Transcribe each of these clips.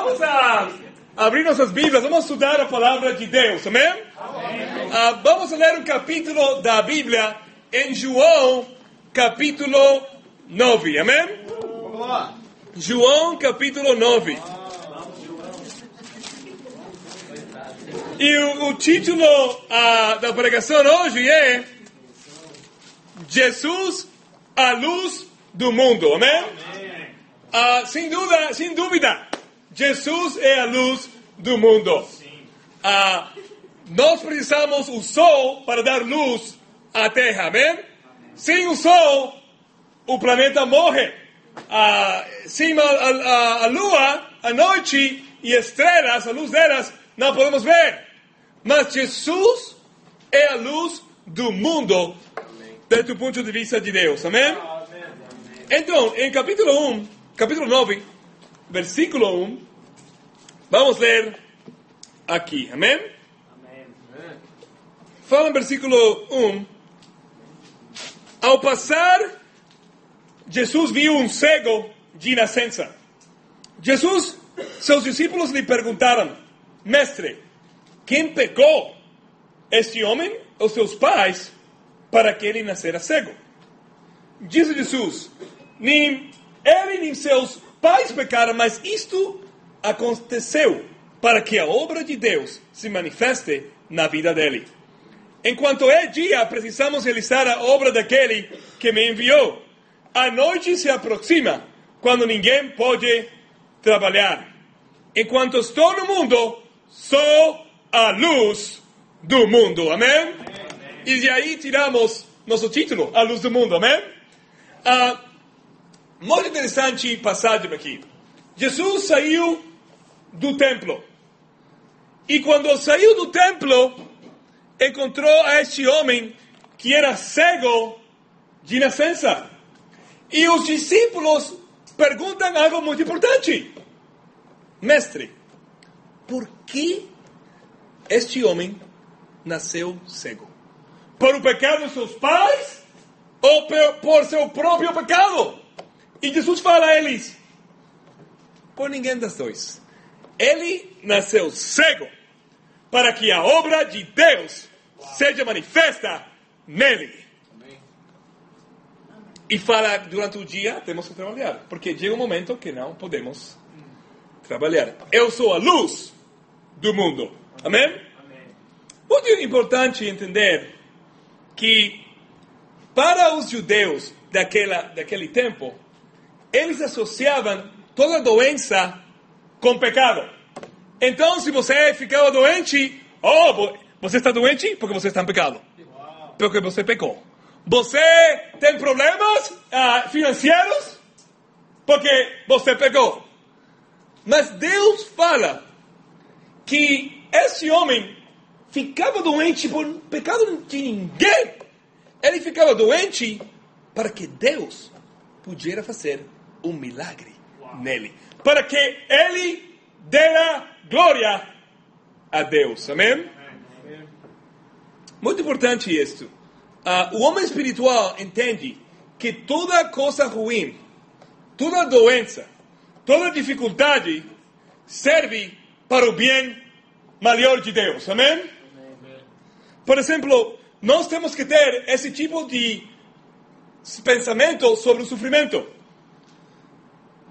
Vamos a abrir nossas Bíblias, vamos estudar a palavra de Deus, amém? Vamos a ler um capítulo da Bíblia em João, capítulo 9, amém? João, capítulo 9. E o título da pregação hoje é Jesus, a luz do mundo, amém? Sem dúvida, Jesus é a luz do mundo. Nós precisamos do sol para dar luz à Terra, amém? Sem o sol, o planeta morre. Sem a lua, a noite e estrelas, a luz delas, não podemos ver. Mas Jesus é a luz do mundo, desde o ponto de vista de Deus, amém? Então, em capítulo 9, versículo 1, vamos ler aqui, amém? Fala em versículo 1. Ao passar, Jesus viu um cego de nascença. Seus discípulos lhe perguntaram: Mestre, quem pecou, este homem ou seus pais, para que ele nascera cego? Disse Jesus: nem ele nem seus pais pecaram, mas isto aconteceu para que a obra de Deus se manifeste na vida dele. Enquanto é dia, precisamos realizar a obra daquele que me enviou. A noite se aproxima, quando ninguém pode trabalhar. Enquanto estou no mundo, sou a luz do mundo. Amém? E de aí tiramos nosso título, a luz do mundo. Amém? Muito interessante passagem aqui. Jesus saiu do templo. E quando saiu do templo, encontrou a este homem que era cego de nascença. E os discípulos perguntam algo muito importante. Mestre, por que este homem nasceu cego? Por o pecado de seus pais ou por seu próprio pecado? E Jesus fala a eles: por ninguém das dois. Ele nasceu cego para que a obra de Deus seja manifesta nele. E fala, durante o dia temos que trabalhar, porque chega um momento que não podemos trabalhar. Eu sou a luz do mundo. Amém? Muito importante entender que para os judeus daquele tempo, eles associavam toda doença com pecado. Então, se você ficava doente, você está doente porque você está em pecado. Porque você pecou. Você tem problemas financeiros porque você pecou. Mas Deus fala que esse homem ficava doente por pecado de ninguém. Ele ficava doente para que Deus pudesse fazer um milagre nele. Para que ele dera glória a Deus. Amém? Muito importante isto. O homem espiritual entende que toda coisa ruim, toda doença, toda dificuldade serve para o bem maior de Deus. Amém? Por exemplo, nós temos que ter esse tipo de pensamento sobre o sofrimento.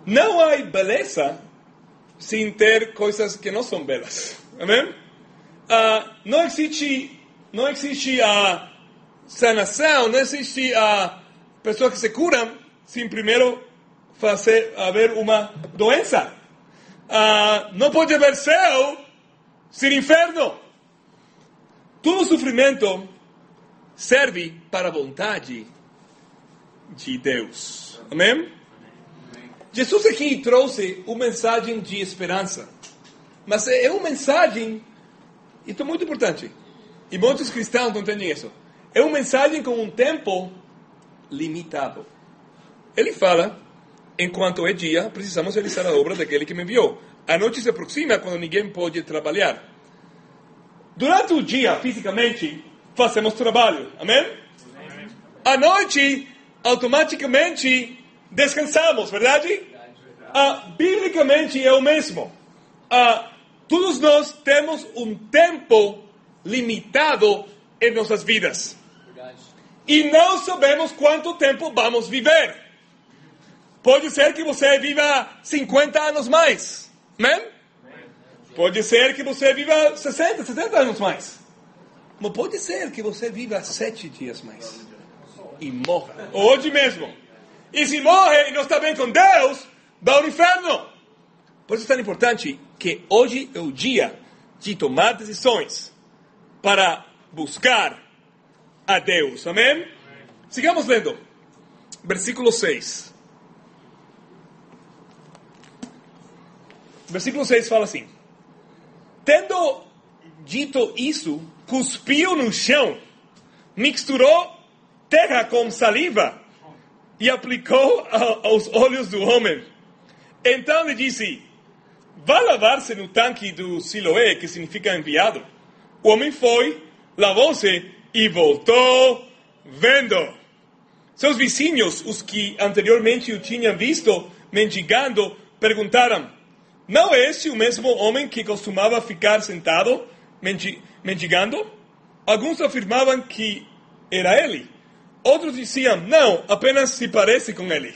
Não há beleza sem ter coisas que não são belas. Amém? Não existe a sanação, não existe a pessoa que se cura sem primeiro haver uma doença. Não pode haver céu sem inferno. Todo sofrimento serve para a vontade de Deus. Amém? Jesus aqui trouxe uma mensagem de esperança. Mas é uma mensagem, isso é muito importante, e muitos cristãos não entendem isso. É uma mensagem com um tempo limitado. Ele fala: enquanto é dia, precisamos realizar a obra daquele que me enviou. A noite se aproxima quando ninguém pode trabalhar. Durante o dia, fisicamente, fazemos trabalho. Amém? À noite, automaticamente, descansamos, verdade? Biblicamente é o mesmo. todos nós temos um tempo limitado em nossas vidas. E não sabemos quanto tempo vamos viver. Pode ser que você viva 50 anos mais. Amém? Pode ser que você viva 60, 70 anos mais. Mas pode ser que você viva 7 dias mais. E morra. Hoje mesmo. E se morre e não está bem com Deus, vai ao inferno. Por isso é tão importante que hoje é o dia de tomar decisões para buscar a Deus. Amém? Sigamos lendo. Versículo 6. Versículo 6 fala assim: tendo dito isso, cuspiu no chão, misturou terra com saliva e aplicou aos olhos do homem. Então lhe disse: vá lavar-se no tanque do Siloé, que significa enviado. O homem foi, lavou-se e voltou vendo. Seus vizinhos, os que anteriormente o tinham visto mendigando, perguntaram: não é este o mesmo homem que costumava ficar sentado mendigando? Alguns afirmavam que era ele. Outros diziam: não, apenas se parece com ele.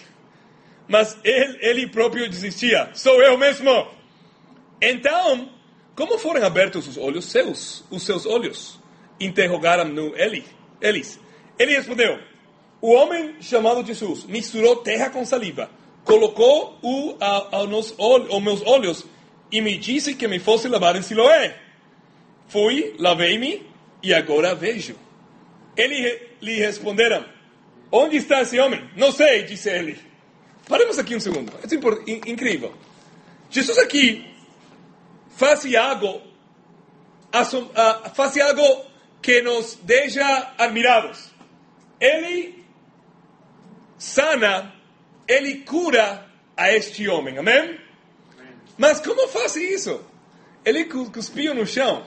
Mas ele próprio desistia: sou eu mesmo. Então, como foram abertos os seus olhos? Interrogaram-no eles. Ele respondeu: o homem chamado Jesus misturou terra com saliva, colocou aos meus olhos e me disse que me fosse lavar em Siloé. Fui, lavei-me e agora vejo. Lhe responderam: onde está esse homem? Não sei, disse ele. Paremos aqui um segundo. É incrível. Jesus aqui faz algo que nos deixa admirados. Ele sana, ele cura a este homem, amém? Mas como faz isso? Ele cuspiu no chão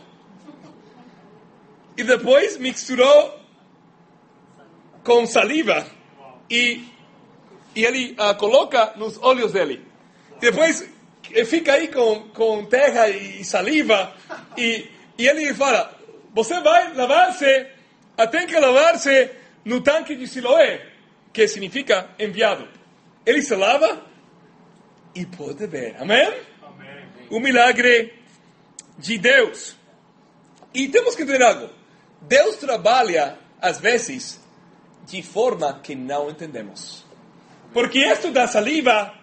e depois misturou com saliva e ele coloca nos olhos dele. Depois fica aí com terra e saliva e ele fala: você vai lavar-se, tem que lavar-se no tanque de Siloé, que significa enviado. Ele se lava e pode ver. Amém? Amém. O milagre de Deus. E temos que entender algo. Deus trabalha, às vezes, de forma que não entendemos. Porque isto da saliva,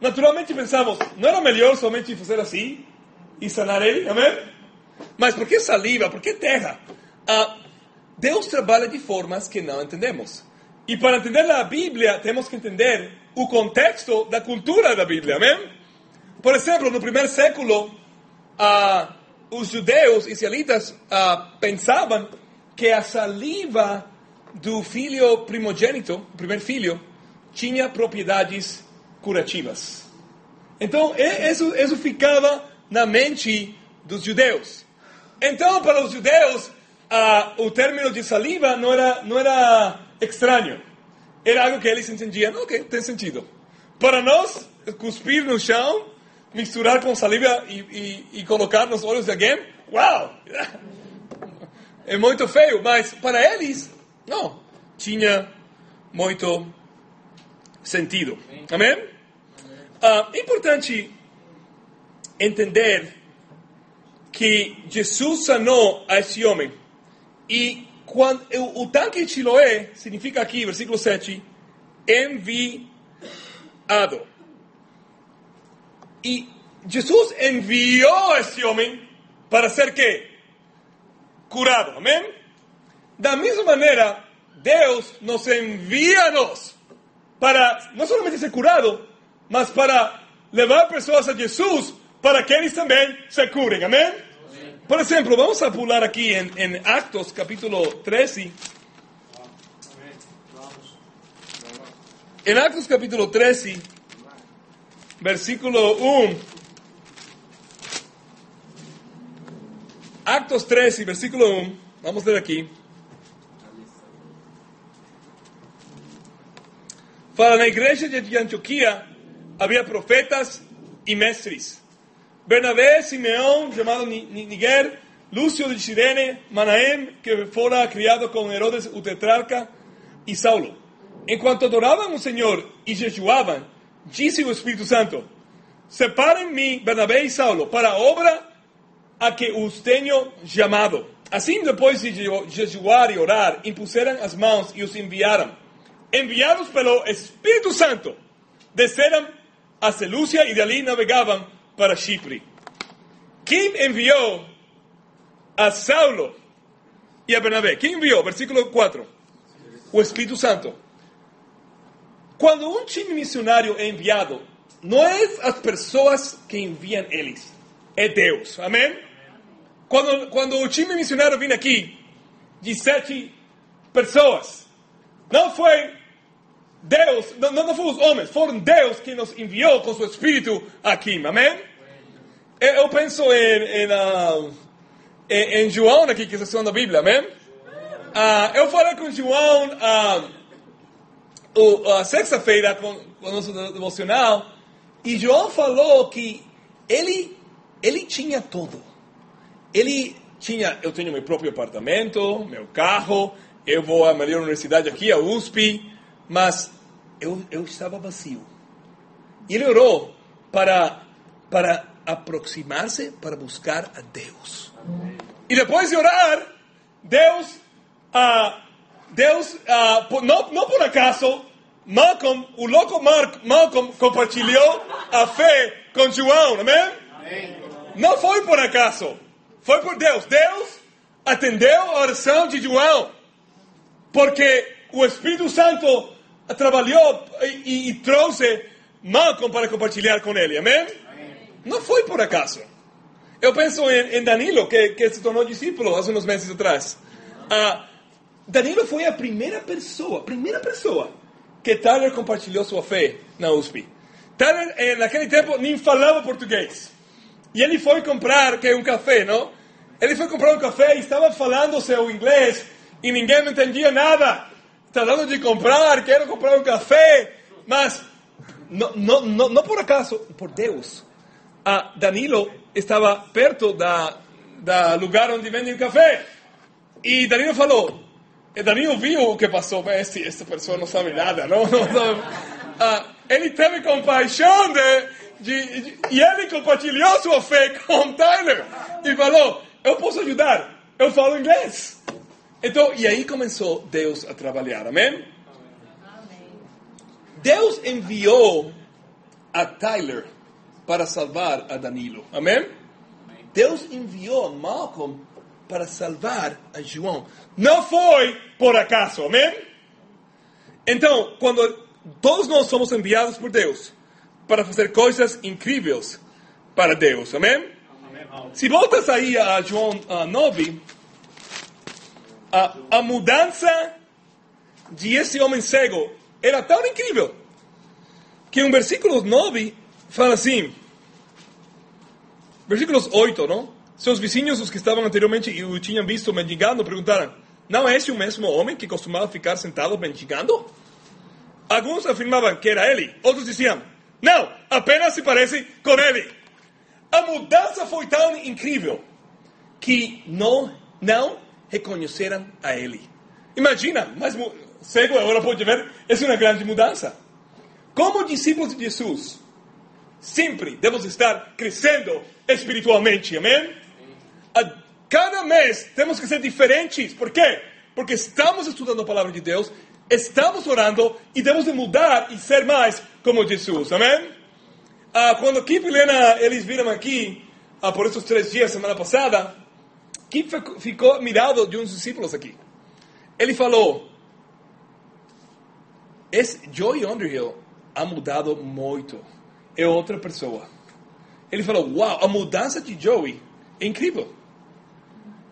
naturalmente pensamos: não era melhor somente fazer assim e sanar ele? Amém? Mas por que saliva? Por que terra? Deus trabalha de formas que não entendemos. E para entender a Bíblia, temos que entender o contexto da cultura da Bíblia, amém? Por exemplo, no primeiro século, os judeus israelitas pensavam que a saliva do filho primogênito, o primeiro filho, tinha propriedades curativas. Então, isso ficava na mente dos judeus. Então, para os judeus, o término de saliva não era estranho. Era algo que eles entendiam. Ok, tem sentido. Para nós, cuspir no chão, misturar com saliva e colocar nos olhos de alguém, uau! É muito feio, mas para eles, não. Tinha muito sentido. Amém? É importante entender que Jesus sanou a esse homem. E quando, o tanque de Siloé significa aqui, versículo 7, enviado. E Jesus enviou esse homem para ser quê? Curado. Amém? Da mesma maneira, Deus nos envia a nós para não somente ser curado, mas para levar pessoas a Jesus para que eles também se curem. Amém? Por exemplo, vamos a pular aqui em Actos capítulo 13. En Actos capítulo 13, versículo 1. Actos 13, versículo 1. Vamos ler aqui. Fala, na igreja de Antioquia havia profetas e mestres. Bernabé, Simeão, chamado Niger, Lúcio de Cirene, Manaém, que fora criado com Herodes o tetrarca, e Saulo. Enquanto adoravam o Senhor e jejuavam, disse o Espírito Santo: separem-me, Bernabé e Saulo, para a obra a que os tenho chamado. Assim, depois de jejuar e orar, impuseram as mãos e os enviaram. Enviados pelo Espírito Santo, desceram a Selúcia e dali navegavam para Chipre. Quem enviou a Saulo e a Bernabé? Quem enviou? Versículo 4. O Espírito Santo. Quando um time missionário é enviado, não é as pessoas que enviam eles, é Deus. Amém? Quando o time missionário vem aqui, de 7 pessoas, não foi Deus, não foram os homens, foram Deus que nos enviou com seu Espírito aqui. Amém? Eu penso em João aqui, que está na Bíblia. Amém? Eu falei com João a sexta-feira com o nosso devocional, e João falou que ele tinha tudo. Eu tenho meu próprio apartamento, meu carro, eu vou à melhor universidade aqui, a USP, mas eu estava vazio. E ele orou para aproximar-se, para buscar a Deus. E depois de orar, Deus, não por acaso, o louco Malcolm compartilhou a fé com João, amém? Não foi por acaso, foi por Deus. Deus atendeu a oração de João, porque o Espírito Santo trabalhou e trouxe Malcolm para compartilhar com ele, amém? Não foi por acaso. Eu penso em Danilo, que se tornou discípulo há uns meses atrás. Danilo foi a primeira pessoa que Tyler compartilhou sua fé na USP. Tyler, naquele tempo, nem falava português. E ele foi comprar um café, não? Ele foi comprar um café e estava falando seu inglês e ninguém não entendia nada. Tratando de comprar, quero comprar um café, mas não por acaso, por Deus. Danilo estava perto da lugar onde vendem café. E Danilo falou, Danilo viu o que passou, mas esta pessoa não sabe nada, não sabe. Ele teve compaixão e ele compartilhou sua fé com Tyler e falou, eu posso ajudar, eu falo inglês. Então, e aí começou Deus a trabalhar, amém? Deus enviou a Tyler para salvar a Danilo, amém? Deus enviou a Malcolm para salvar a João. Não foi por acaso, amém? Então, quando todos nós somos enviados por Deus para fazer coisas incríveis para Deus, amém? Se voltas aí a João 9, a mudança de esse homem cego era tão incrível que no versículo 9 fala assim, versículos 8, não? Seus vizinhos, os que estavam anteriormente e o tinham visto mendigando, perguntaram, não é esse o mesmo homem que costumava ficar sentado mendigando? Alguns afirmavam que era ele, outros diziam, não, apenas se parece com ele. A mudança foi tão incrível que não reconheceram a ele. Imagina, mas cego agora pode ver, essa é uma grande mudança. Como discípulos de Jesus, sempre devemos estar crescendo espiritualmente, amém? Cada mês temos que ser diferentes. Por quê? Porque estamos estudando a palavra de Deus, estamos orando e devemos de mudar e ser mais como Jesus, amém? Quando Kip e Lena, eles viram aqui, por esses 3 dias, semana passada, Kip ficou mirado de uns discípulos aqui. Ele falou, Joey Underhill ha mudado muito, é outra pessoa. Ele falou, uau, a mudança de Joey é incrível.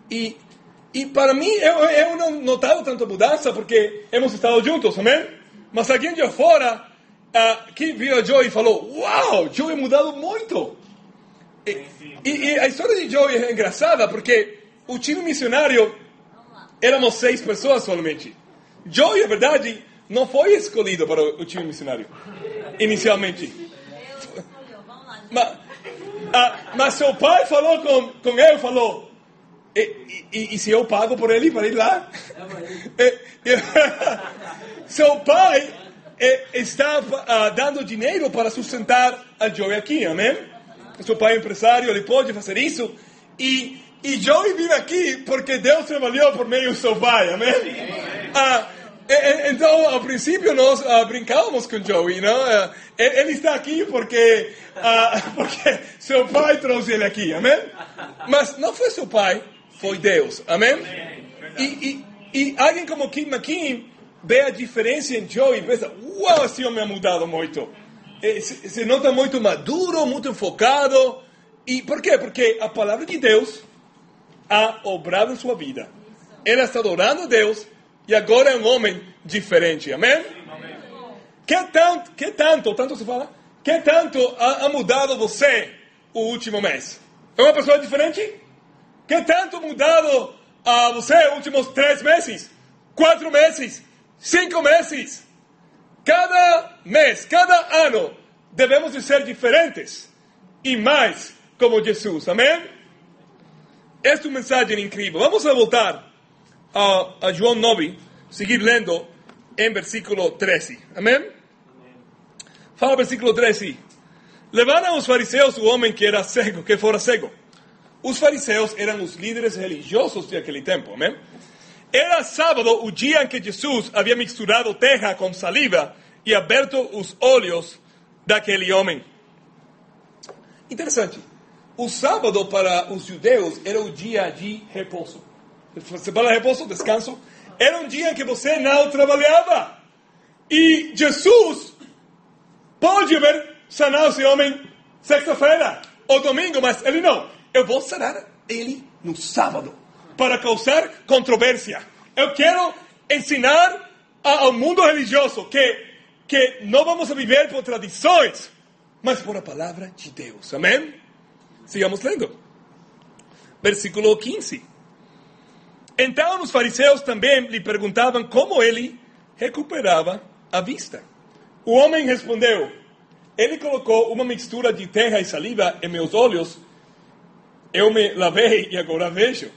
E para mim, eu não notava tanta mudança porque hemos estado juntos, amém? Mas alguém de fora, que viu a Joey e falou, uau, Joey ha mudado muito. E a história de Joey é engraçada porque o time missionário, éramos 6 pessoas somente. Joey, na verdade, não foi escolhido para o time missionário, inicialmente. Mas Mas seu pai falou com ele, falou, e se eu pago por ele para ir lá? Seu pai estava dando dinheiro para sustentar a Joey aqui, amém? Seu pai é empresário, ele pode fazer isso. E Joey vive aqui porque Deus trabalhou por meio do seu pai, amém? Então, ao princípio, nós brincávamos com Joey, não? Ele está aqui porque seu pai trouxe ele aqui, amém? Mas não foi seu pai, foi Deus, amém? E alguém como Kim McKean vê a diferença em Joey e pensa, uau, esse homem ha mudado muito. Se nota muito maduro, muito enfocado. E por quê? Porque a palavra de Deus ha obrado em sua vida. Ele está adorando a Deus e agora é um homem diferente. Amém? Que tanto se fala? Que tanto ha mudado você o último mês? É uma pessoa diferente? Que tanto mudado você os últimos 3 meses? 4 meses? 5 meses? Cada mês, cada ano, devemos de ser diferentes e mais como Jesus. Amém? Esta é uma mensagem incrível. Vamos a voltar a João 9, seguir lendo em versículo 13. Amém? Fala o versículo 13. Levaram os fariseus o homem que era cego, que fora cego. Os fariseus eram os líderes religiosos daquele tempo. Amém? Era sábado, o dia em que Jesus havia misturado terra com saliva e aberto os olhos daquele homem. Interessante. O sábado para os judeus era o dia de repouso. Você fala repouso, descanso. Era um dia em que você não trabalhava. E Jesus pode haver sanado esse homem sexta-feira ou domingo, mas ele não. Eu vou sanar ele no sábado para causar controvérsia. Eu quero ensinar ao mundo religioso que não vamos a viver por tradições, mas por a palavra de Deus. Amém? Sigamos lendo. Versículo 15. Então os fariseus também lhe perguntavam como ele recuperava a vista. O homem respondeu, ele colocou uma mistura de terra e saliva em meus olhos, eu me lavei e agora vejo.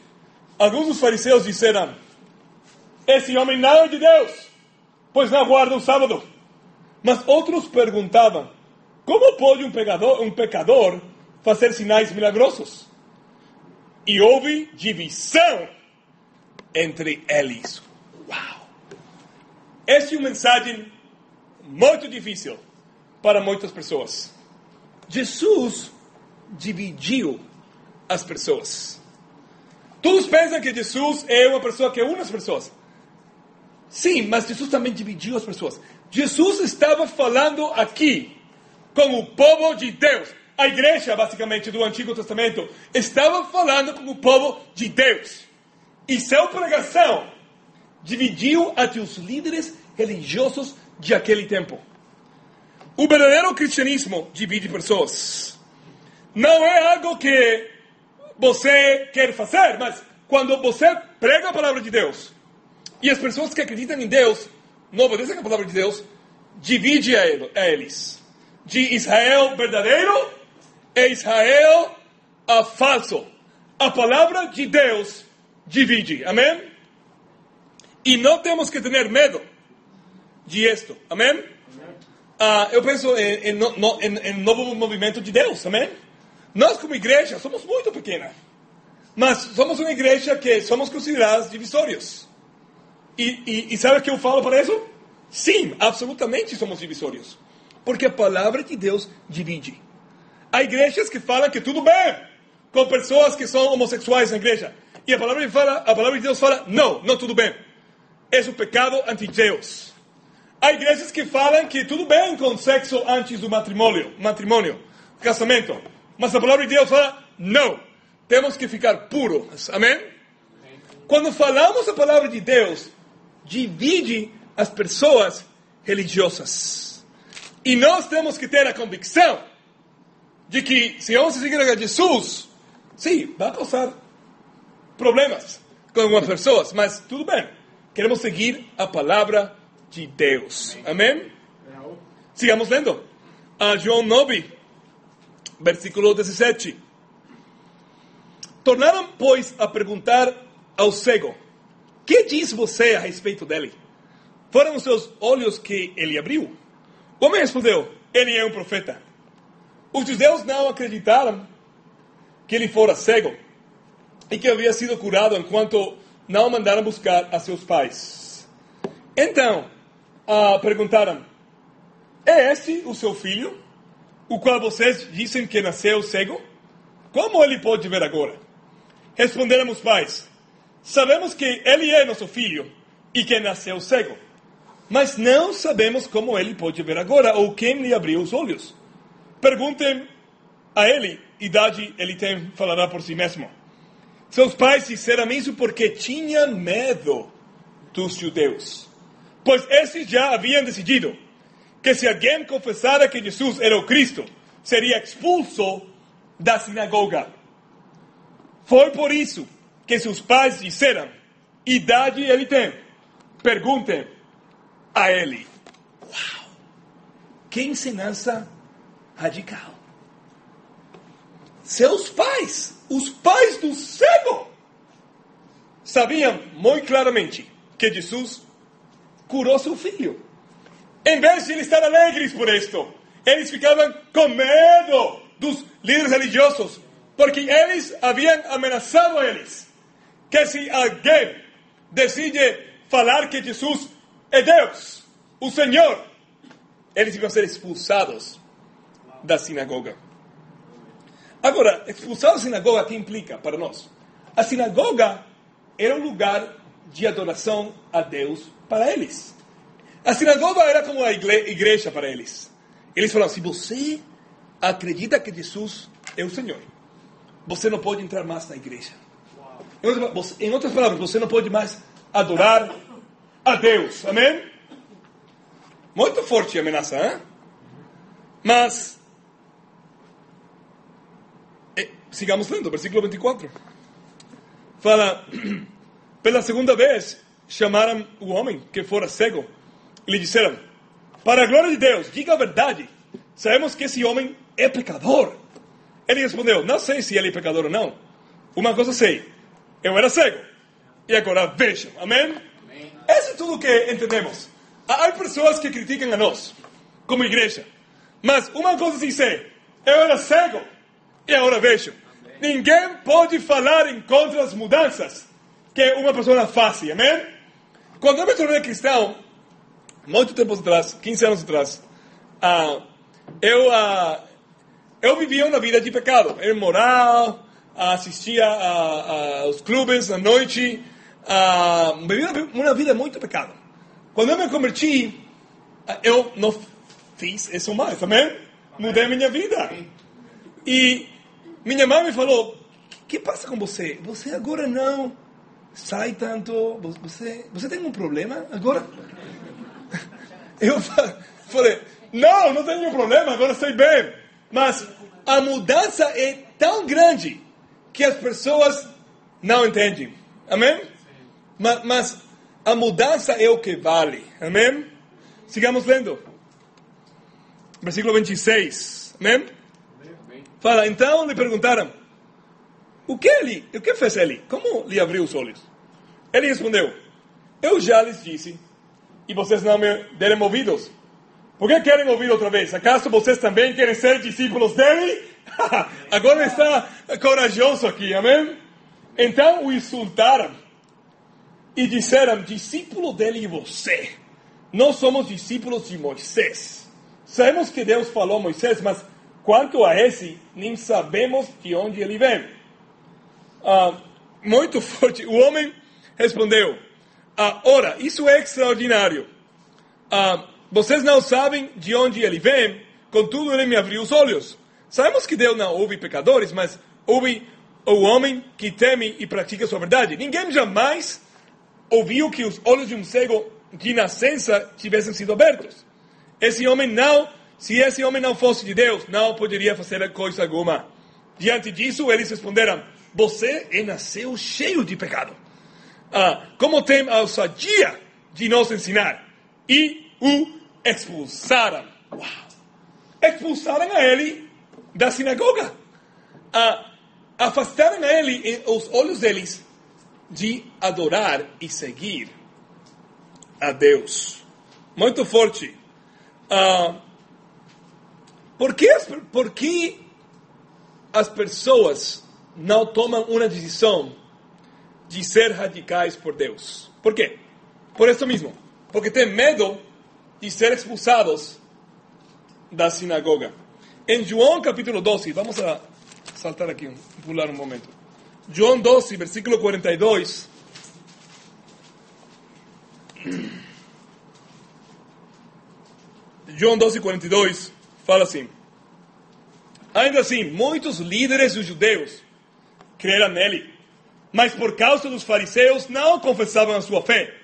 Alguns dos fariseus disseram, esse homem não é de Deus, pois não guarda o sábado. Mas outros perguntavam, como pode um pecador fazer sinais milagrosos? E houve divisão entre eles. Uau! Esta é uma mensagem muito difícil para muitas pessoas. Jesus dividiu as pessoas. Todos pensam que Jesus é uma pessoa que une as pessoas. Sim, mas Jesus também dividiu as pessoas. Jesus estava falando aqui com o povo de Deus. A igreja, basicamente, do Antigo Testamento, estava falando com o povo de Deus. E sua pregação dividiu entre os líderes religiosos de aquele tempo. O verdadeiro cristianismo divide pessoas. Não é algo que você quer fazer, mas quando você prega a palavra de Deus, e as pessoas que acreditam em Deus não obedecem a palavra de Deus, divide a eles. De Israel verdadeiro e Israel falso. A palavra de Deus divide. Amém? E não temos que ter medo de isto. Amém? Eu penso em novo movimento de Deus. Amém? Nós como igreja somos muito pequena. Mas somos uma igreja que somos considerados divisórios. E sabe o que eu falo para isso? Sim, absolutamente somos divisórios. Porque a palavra de Deus divide. Há igrejas que falam que tudo bem com pessoas que são homossexuais na igreja. E a palavra de Deus fala, não tudo bem. É um pecado ante Deus. Há igrejas que falam que tudo bem com sexo antes do matrimônio, casamento. Mas a palavra de Deus fala, não. Temos que ficar puros. Amém? Quando falamos a palavra de Deus, divide as pessoas religiosas. E nós temos que ter a convicção de que se vamos seguir a Jesus, sim, vai causar problemas com algumas pessoas, mas tudo bem. Queremos seguir a palavra de Deus. Amém? Sigamos lendo. João 9, Versículo 17. Tornaram, pois, a perguntar ao cego: que diz você a respeito dele? Foram os seus olhos que ele abriu? O homem respondeu: ele é um profeta. Os judeus não acreditaram que ele fora cego e que havia sido curado enquanto não o mandaram buscar a seus pais. Então, perguntaram: é este o seu filho, o qual vocês dizem que nasceu cego? Como ele pode ver agora? Responderam os pais: sabemos que ele é nosso filho e que nasceu cego, mas não sabemos como ele pode ver agora ou quem lhe abriu os olhos. Perguntem a ele, idade ele tem, falará por si mesmo. Seus pais disseram isso porque tinham medo dos judeus, pois esses já haviam decidido que se alguém confessara que Jesus era o Cristo, seria expulso da sinagoga. Foi por isso que seus pais disseram: idade ele tem, perguntem a ele. Uau! Que ensinança radical. Seus pais, os pais do cego, sabiam muito claramente que Jesus curou seu filho. Em vez de eles estar alegres por isto, eles ficavam com medo dos líderes religiosos, porque eles haviam ameaçado eles que se alguém decide falar que Jesus é Deus, o Senhor, eles iam ser expulsados da sinagoga. Agora, expulsar da sinagoga, o que implica para nós? A sinagoga era um lugar de adoração a Deus para eles. A sinagoga era como a igreja para eles. Eles falaram: se você acredita que Jesus é o Senhor, você não pode entrar mais na igreja. Em outras palavras, você não pode mais adorar a Deus. Amém? Muito forte a ameaça, hein? Mas, sigamos lendo, versículo 24. Fala: pela segunda vez, chamaram o homem que fora cego e lhe disseram: para a glória de Deus, diga a verdade. Sabemos que esse homem é pecador. Ele respondeu: não sei se ele é pecador ou não. Uma coisa sei: eu era cego e agora vejo. Amém? Amém. Isso é tudo o que entendemos. Há pessoas que criticam a nós, como igreja. Mas uma coisa sim sei: eu era cego e agora vejo. Amém. Ninguém pode falar em contra das mudanças que uma pessoa faz. Amém? Quando eu me tornei cristão, muito tempo atrás, 15 anos atrás, eu vivia uma vida de pecado. Eu moral, assistia aos clubes à noite, vivia uma vida muito pecado. Quando eu me converti, eu não fiz isso mais, amém? Mudei minha vida. E minha mãe me falou: o que passa com você? Você agora não sai tanto, você tem um problema agora? Eu falei: não tenho problema, agora estou bem. Mas a mudança é tão grande que as pessoas não entendem. Amém? Mas a mudança é o que vale. Amém? Sigamos lendo. Versículo 26. Amém? Fala: então lhe perguntaram: o que fez ele? Como lhe abriu os olhos? Ele respondeu: eu já lhes disse e vocês não me deram ouvidos. Por que querem ouvir outra vez? Acaso vocês também querem ser discípulos dele? Agora está corajoso aqui, amém? Então o insultaram e disseram: discípulo dele e você. Nós somos discípulos de Moisés. Sabemos que Deus falou a Moisés, mas quanto a esse, nem sabemos de onde ele vem. Muito forte. O homem respondeu: ora, isso é extraordinário. Vocês não sabem de onde ele vem, contudo ele me abriu os olhos. Sabemos que Deus não ouve pecadores, mas ouve o homem que teme e pratica sua verdade. Ninguém jamais ouviu que os olhos de um cego de nascença tivessem sido abertos. Se esse homem não fosse de Deus, não poderia fazer coisa alguma. Diante disso, eles responderam: você nasceu cheio de pecado. Como tem a ousadia de nos ensinar? E o expulsaram. Uau! Expulsaram a ele da sinagoga. Afastaram os olhos deles de adorar e seguir a Deus. Muito forte. Por que as pessoas não tomam uma decisão de ser radicais por Deus? Por quê? Por isso mesmo. Porque tem medo de ser expulsados da sinagoga. Em João capítulo 12, vamos a saltar aqui, pular um momento. João 12, versículo 42. João 12, 42, fala assim: ainda assim, muitos líderes dos judeus creram nele, mas por causa dos fariseus não confessavam a sua fé,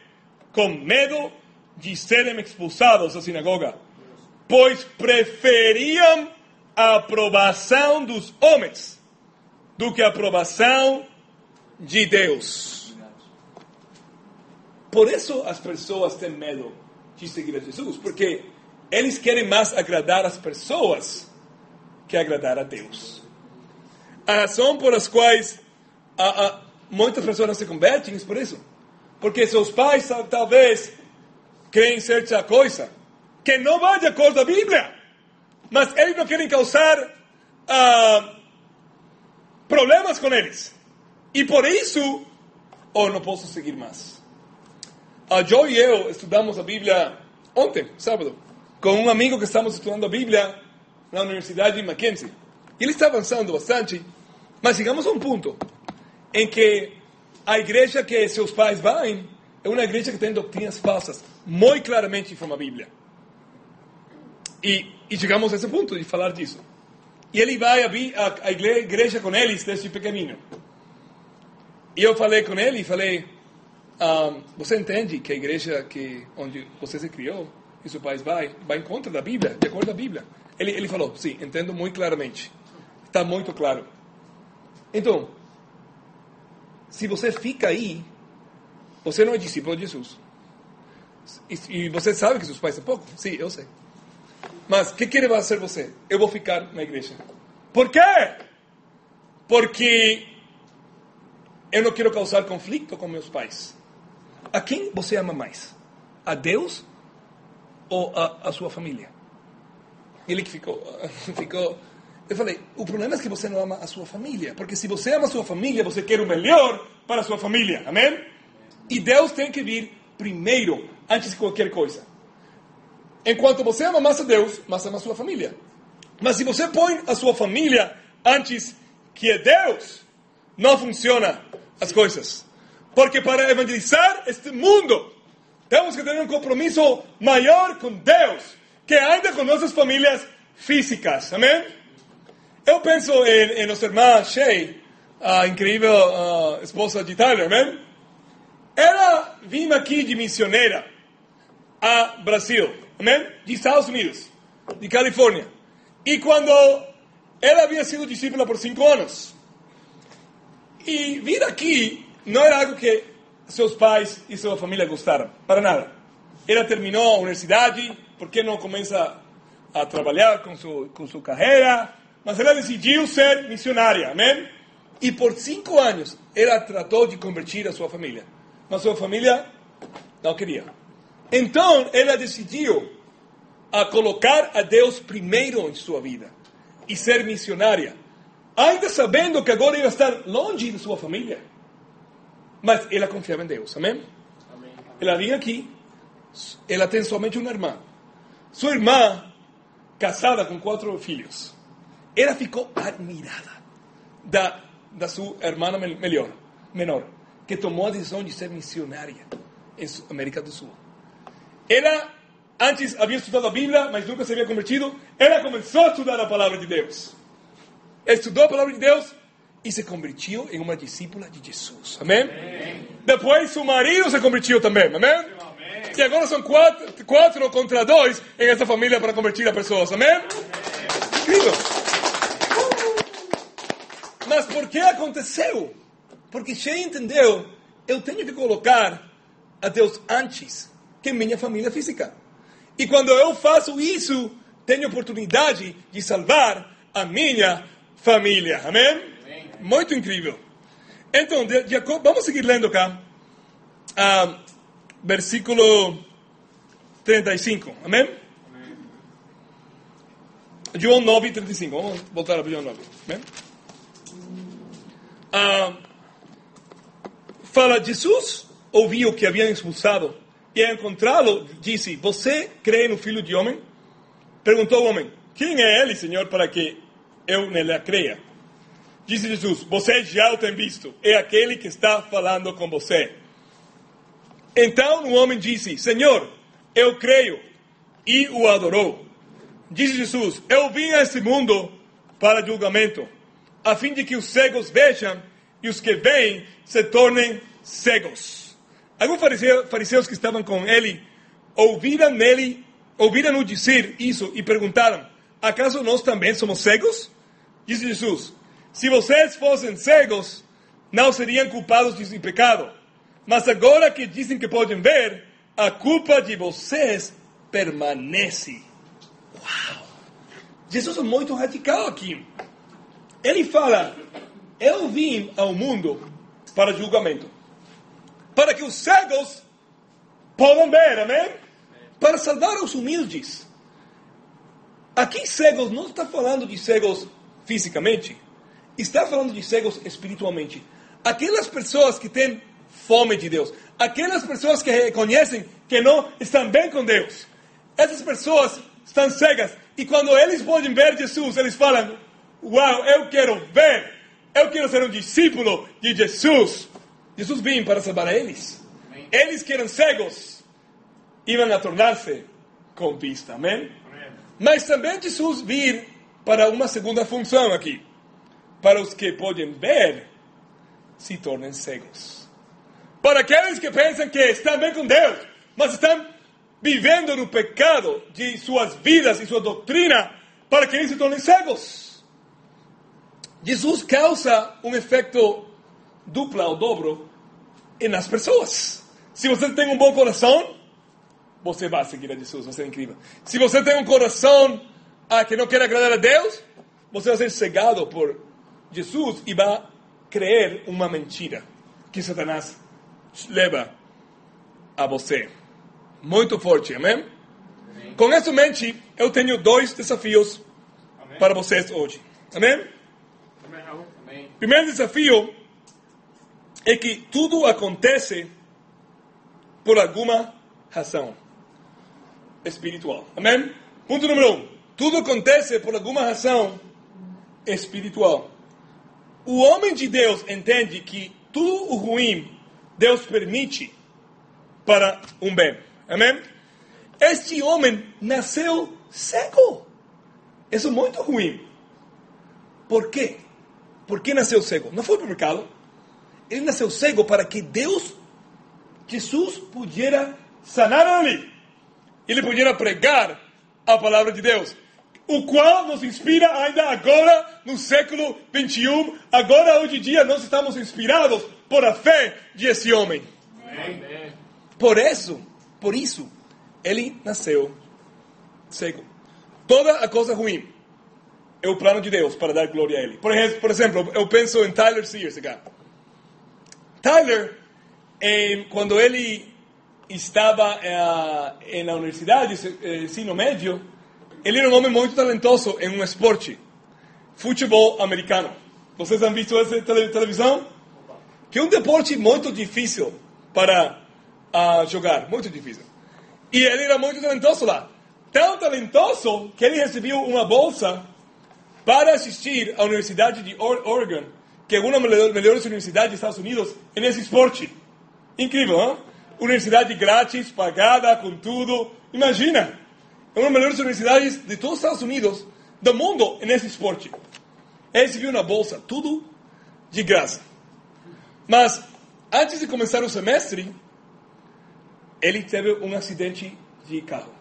com medo de serem expulsados da sinagoga, pois preferiam a aprovação dos homens do que a aprovação de Deus. Por isso as pessoas têm medo de seguir a Jesus, porque eles querem mais agradar as pessoas que agradar a Deus. A razão por as quais muitas pessoas não se convertem é por isso. Porque seus pais talvez creem certa coisa que não vai de acordo com a Bíblia, mas eles não querem causar problemas com eles. E por isso, não posso seguir mais. Joe e eu estudamos a Bíblia ontem, sábado, com um amigo que estamos estudando a Bíblia na Universidade de Mackenzie. E ele está avançando bastante, mas chegamos a um ponto em que a igreja que seus pais vão é uma igreja que tem doutrinas falsas, muito claramente informada a Bíblia. E chegamos a esse ponto de falar disso. E ele vai à igreja com eles desde pequenino. E eu falei com ele, você entende que a igreja onde você se criou, e seu pai vai em contra da Bíblia, de acordo com a Bíblia? Ele falou, sim, entendo muito claramente. Está muito claro. Então, se você fica aí, você não é discípulo de Jesus. E você sabe que seus pais são pouco? Sim, eu sei. Mas o que ele vai fazer você? Eu vou ficar na igreja. Por quê? Porque eu não quero causar conflito com meus pais. A quem você ama mais? A Deus ou a sua família? Ele que ficou... Eu falei, o problema é que você não ama a sua família. Porque se você ama a sua família, você quer o melhor para a sua família. Amém? E Deus tem que vir primeiro, antes de qualquer coisa. Enquanto você ama mais a Deus, mais ama a sua família. Mas se você põe a sua família antes que Deus, não funciona as coisas. Porque para evangelizar este mundo, temos que ter um compromisso maior com Deus, que ainda com nossas famílias físicas. Amém? Eu penso em nossa irmã Shay, a incrível esposa de Tyler. Amém? Ela vinha aqui de missioneira a Brasil. Amém? De Estados Unidos, de Califórnia. E quando ela havia sido discípula por 5 anos, e vir aqui não era algo que seus pais e sua família gostaram, para nada. Ela terminou a universidade, porque não começa a trabalhar com sua carreira, mas ela decidiu ser missionária, amém? E por 5 anos, ela tratou de convertir a sua família, mas sua família não queria. Então, ela decidiu a colocar a Deus primeiro em sua vida e ser missionária, ainda sabendo que agora ia estar longe de sua família. Mas ela confiava em Deus, amém? Amém. Ela vinha aqui, ela tem somente uma irmã. Sua irmã, casada com 4 filhos, ela ficou admirada da sua irmã menor, que tomou a decisão de ser missionária em América do Sul. Ela antes havia estudado a Bíblia, mas nunca se havia convertido. Ela começou a estudar a palavra de Deus. Estudou a palavra de Deus e se convertiu em uma discípula de Jesus. Amém? Amém. Depois seu marido se convertiu também. Amém? Amém. E agora são 4 contra 2 em essa família para convertir a pessoas. Amém? Amém. Incrível. Mas por que aconteceu? Porque Shay entendeu, eu tenho que colocar a Deus antes que minha família física. E quando eu faço isso, tenho oportunidade de salvar a minha família. Amém? Muito incrível. Então, vamos seguir lendo cá. Versículo 35. Amém? João 9, 35. Vamos voltar para João 9. Amém? Fala, Jesus ouviu que haviam expulsado e ao encontrá-lo disse, você crê no Filho de Homem? Perguntou o homem, quem é ele, Senhor, para que eu nele creia? Disse Jesus, você já o tem visto, é aquele que está falando com você. Então o homem disse, Senhor, eu creio, e o adorou. Disse Jesus, eu vim a este mundo para julgamento, a fim de que os cegos vejam e os que veem se tornem cegos. Alguns fariseus que estavam com ele ouviram-no dizer isso e perguntaram, acaso nós também somos cegos? Disse Jesus, se vocês fossem cegos, não seriam culpados de pecado. Mas agora que dizem que podem ver, a culpa de vocês permanece. Uau! Jesus é muito radical aqui. Ele fala, eu vim ao mundo para julgamento, para que os cegos possam ver, amém? Para salvar os humildes. Aqui cegos não está falando de cegos fisicamente, está falando de cegos espiritualmente. Aquelas pessoas que têm fome de Deus, aquelas pessoas que reconhecem que não estão bem com Deus, essas pessoas estão cegas, e quando eles podem ver Jesus, eles falam, uau, eu quero ver, eu quero ser um discípulo de Jesus. Jesus veio para salvar eles. Amém. Eles que eram cegos, iam a tornar-se com vista, amém? Amém? Mas também Jesus veio para uma segunda função aqui, para os que podem ver, se tornem cegos. Para aqueles que pensam que estão bem com Deus, mas estão vivendo no pecado de suas vidas e sua doutrina, para que eles se tornem cegos. Jesus causa um efeito duplo ou dobro nas pessoas. Se você tem um bom coração, você vai seguir a Jesus, vai ser incrível. Se você tem um coração que não quer agradar a Deus, você vai ser cegado por Jesus e vai crer uma mentira que Satanás leva a você. Muito forte, amém? Amém. Com isso em mente, eu tenho 2 desafios amém. Para vocês hoje. Amém? Amém? Primeiro desafio é que tudo acontece por alguma razão espiritual. Amém? Ponto número 1. Tudo acontece por alguma razão espiritual. O homem de Deus entende que tudo o ruim Deus permite para um bem. Amém? Este homem nasceu cego. Isso é muito ruim. Por quê? Por que nasceu cego? Não foi por pecado. Ele nasceu cego para que Jesus, pudiera sanar ele. Ele pudiera pregar a palavra de Deus, o qual nos inspira ainda agora, no século 21. Agora, hoje em dia, nós estamos inspirados por a fé de esse homem. Amém. Por isso, ele nasceu cego. Toda a coisa ruim é o plano de Deus para dar glória a ele. Por exemplo, eu penso em Tyler Sears. Tyler, quando ele estava na universidade, ensino médio, ele era um homem muito talentoso em um esporte, futebol americano. Vocês han visto essa televisão? Que é um deporte muito difícil para jogar, muito difícil. E ele era muito talentoso lá. Tão talentoso que ele recebeu uma bolsa para assistir à Universidade de Oregon, que é uma das melhores universidades dos Estados Unidos nesse esporte. Incrível, não? Universidade grátis, pagada, com tudo. Imagina, é uma das melhores universidades de todos os Estados Unidos, do mundo, nesse esporte. Ele recebeu uma bolsa, tudo de graça. Mas, antes de começar o semestre, ele teve um acidente de carro.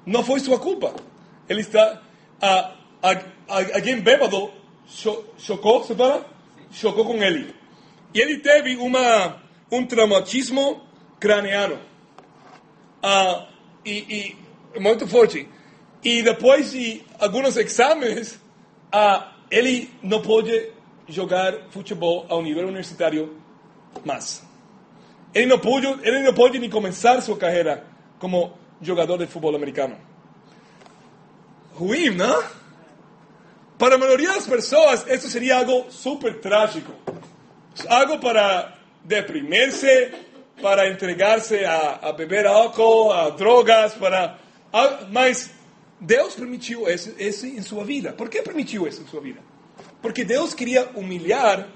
Não foi sua culpa. Ele está... alguém bêbado chocou, você fala? Chocou com ele. E ele teve um traumatismo craniano. Muito forte. E depois de alguns exames, ele não pode jogar futebol ao nível universitário mais. Ele não pode nem começar sua carreira como jogador de futebol americano. Ruim, não? Para a maioria das pessoas, isso seria algo super trágico. Algo para deprimir-se, para entregar-se a beber álcool, a drogas, mas Deus permitiu isso em sua vida. Por que permitiu isso em sua vida? Porque Deus queria humilhar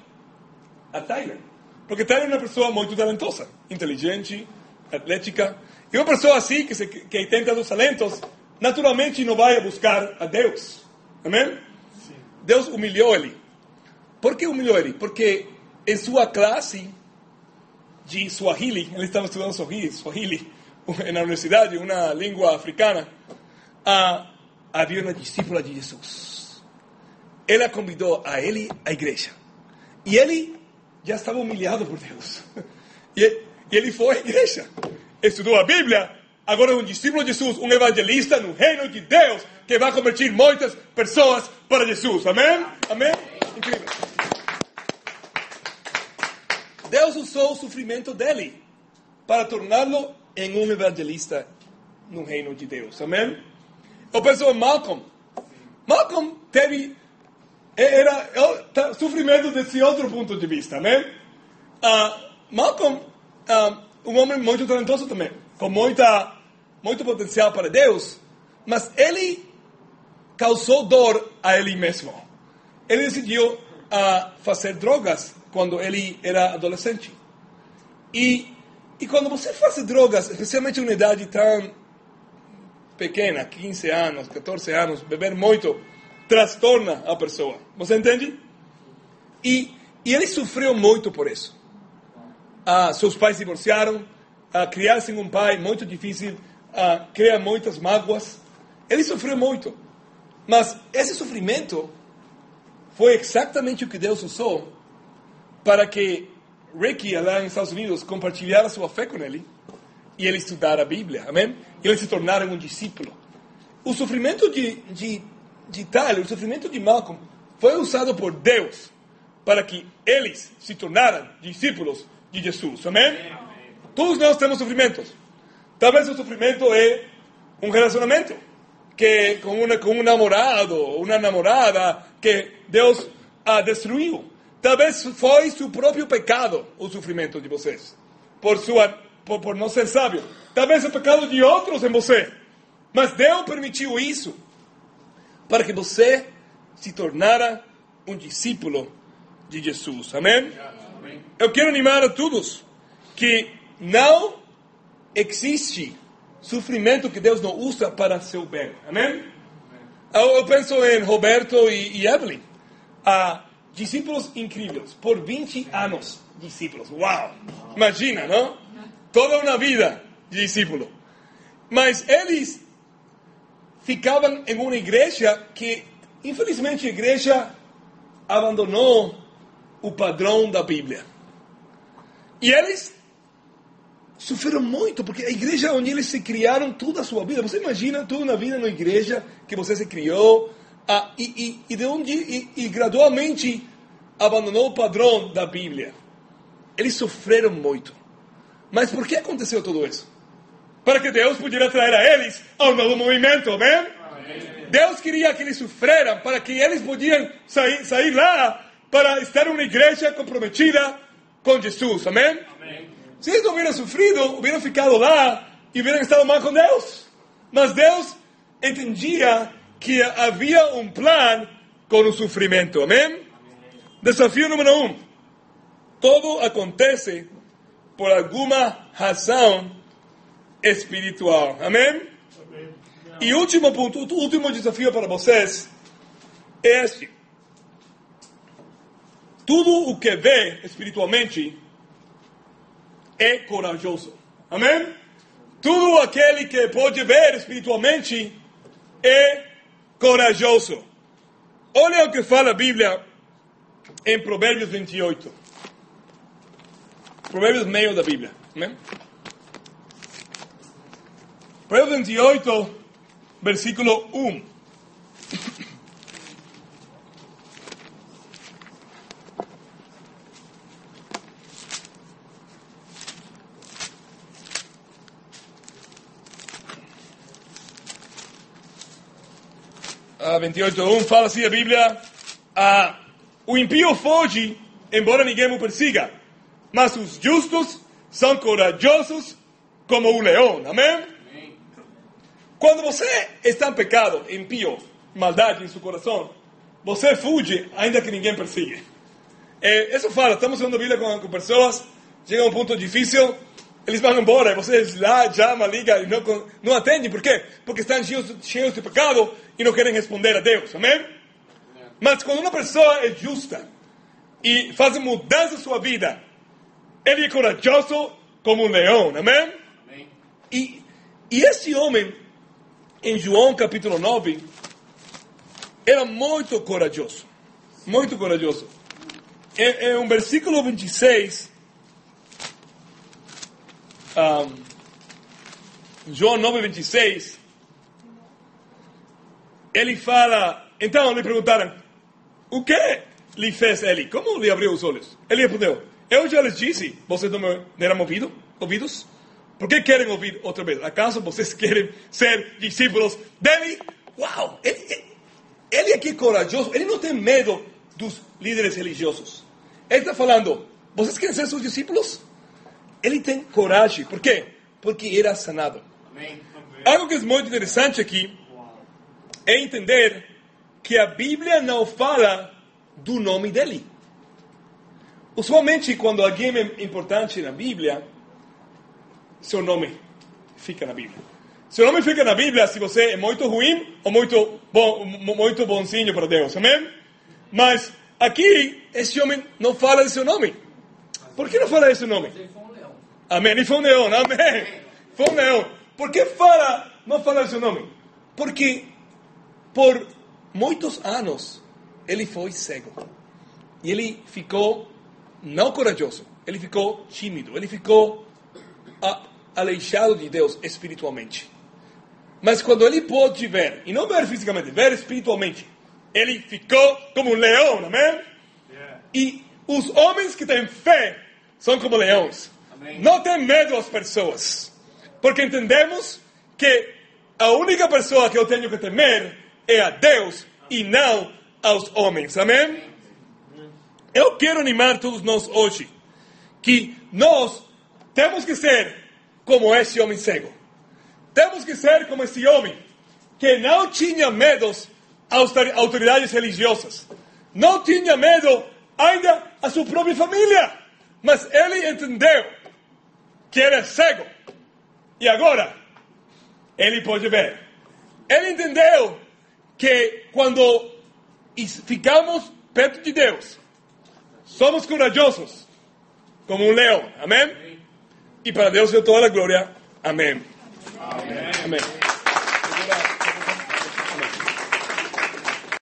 a Tyler. Porque Tyler é uma pessoa muito talentosa, inteligente, atlética. E uma pessoa assim, que tem tantos talentos, naturalmente não vai buscar a Deus. Amém? Sim. Deus humilhou ele. Por que humilhou ele? Porque em sua classe de Swahili, ele estava estudando Swahili na universidade, uma língua africana, havia uma discípula de Jesus. Ela convidou a ele à igreja. E ele já estava humilhado por Deus. E ele foi à igreja. Estudou a Bíblia. Agora é um discípulo de Jesus, um evangelista no reino de Deus, que vai convertir muitas pessoas para Jesus. Amém? Amém? Incrível. Deus usou o sofrimento dele para torná-lo em um evangelista no reino de Deus. Amém? Eu penso em Malcolm. Malcolm teve sofrimento desse outro ponto de vista. Amém? Malcolm, um homem muito talentoso também, com muito potencial para Deus, mas ele causou dor a ele mesmo. Ele decidiu fazer drogas quando ele era adolescente. E quando você faz drogas, especialmente em uma idade tão pequena, 15 anos, 14 anos, beber muito, transtorna a pessoa. Você entende? E ele sofreu muito por isso. Seus pais se divorciaram, criar sem um pai muito difícil, cria muitas mágoas. Ele sofreu muito. Mas esse sofrimento foi exatamente o que Deus usou para que Ricky, lá nos Estados Unidos, compartilhara sua fé com ele e ele estudara a Bíblia. Amém? E ele se tornara um discípulo. O sofrimento de Tyler, o sofrimento de Malcolm, foi usado por Deus para que eles se tornaram discípulos de Jesus. Amém? Todos nós temos sofrimentos. Talvez o sofrimento é um relacionamento que com um namorado ou uma namorada que Deus destruiu. Talvez foi seu próprio pecado o sofrimento de vocês, por não ser sábio. Talvez o pecado de outros em você. Mas Deus permitiu isso para que você se tornara um discípulo de Jesus. Amém? Eu quero animar a todos que não existe sofrimento que Deus não usa para seu bem. Amém? Eu penso em Roberto e Evelyn. Discípulos incríveis. Por 20 anos, discípulos. Uau! Imagina, não? Toda uma vida de discípulo. Mas eles ficavam em uma igreja que, infelizmente, a igreja abandonou o padrão da Bíblia. E eles sofreram muito, porque a igreja onde eles se criaram toda a sua vida. Você imagina toda uma vida na igreja que você se criou, e gradualmente abandonou o padrão da Bíblia. Eles sofreram muito. Mas por que aconteceu tudo isso? Para que Deus pudesse trazer a eles ao novo movimento, amém? Amém. Deus queria que eles sofreram para que eles pudessem sair lá para estar em uma igreja comprometida com Jesus, amém? Amém. Se eles não hubieran sofrido, hubieran ficado lá e hubieran estado mal com Deus. Mas Deus entendia que havia um plano com o sofrimento, amém? Desafio número 1. Todo acontece por alguma razão espiritual, amém? E último ponto, o último desafio para vocês é este. Tudo o que vê espiritualmente é corajoso. Amém? Tudo aquele que pode ver espiritualmente é corajoso. Olha o que fala a Bíblia em Provérbios 28. Provérbios meio da Bíblia. Amém? Provérbios 28, versículo 1. 28:1 fala assim a Bíblia: o impio foge, embora ninguém o persiga, mas os justos são corajosos como um leão. Amém? Quando você está em pecado, impio, maldade em seu coração, você fuge ainda que ninguém persiga. Isso fala, estamos falando vida com pessoas, chega a um ponto difícil, eles vão embora, vocês lá chamam, ligam e não atendem. Por quê? Porque estão cheios de pecado e não querem responder a Deus. Amém? Mas quando uma pessoa é justa e faz mudança na sua vida, ele é corajoso como um leão. Amém? E esse homem, em João capítulo 9, era muito corajoso. Muito corajoso. É um versículo 26... João 9:26, ele fala, então lhe perguntaram, o que lhe fez ele? Como lhe abriu os olhos? Ele respondeu, eu já lhes disse, vocês não eram ouvidos? Por que querem ouvir outra vez? Acaso vocês querem ser discípulos dele? Uau! Ele aqui é corajoso, ele não tem medo dos líderes religiosos. Ele está falando, vocês querem ser seus discípulos? Ele tem coragem. Por quê? Porque era sanado. Amém. Algo que é muito interessante aqui é entender que a Bíblia não fala do nome dele. Usualmente, quando alguém é importante na Bíblia, seu nome fica na Bíblia. Seu nome fica na Bíblia se você é muito ruim ou muito bonzinho para Deus. Amém? Mas aqui, esse homem não fala de seu nome. Por que não fala de seu nome? Amém. Ele foi um leão. Amém. Foi um leão. Por que não fala de seu nome? Porque por muitos anos ele foi cego. E ele ficou não corajoso. Ele ficou tímido. Ele ficou aleijado de Deus espiritualmente. Mas quando ele pôde ver, e não ver fisicamente, ver espiritualmente, ele ficou como um leão. Amém? E os homens que têm fé são como leões. Não tem medo às pessoas, porque entendemos que a única pessoa que eu tenho que temer é a Deus e não aos homens. Amém? Eu quero animar todos nós hoje que nós temos que ser como esse homem cego. Temos que ser como esse homem que não tinha medo às autoridades religiosas. Não tinha medo ainda à sua própria família. Mas ele entendeu que era cego. E agora, ele pode ver. Ele entendeu que quando ficamos perto de Deus, somos corajosos, como um leão. Amém? E para Deus é toda a glória. Amém. Amém. Amém.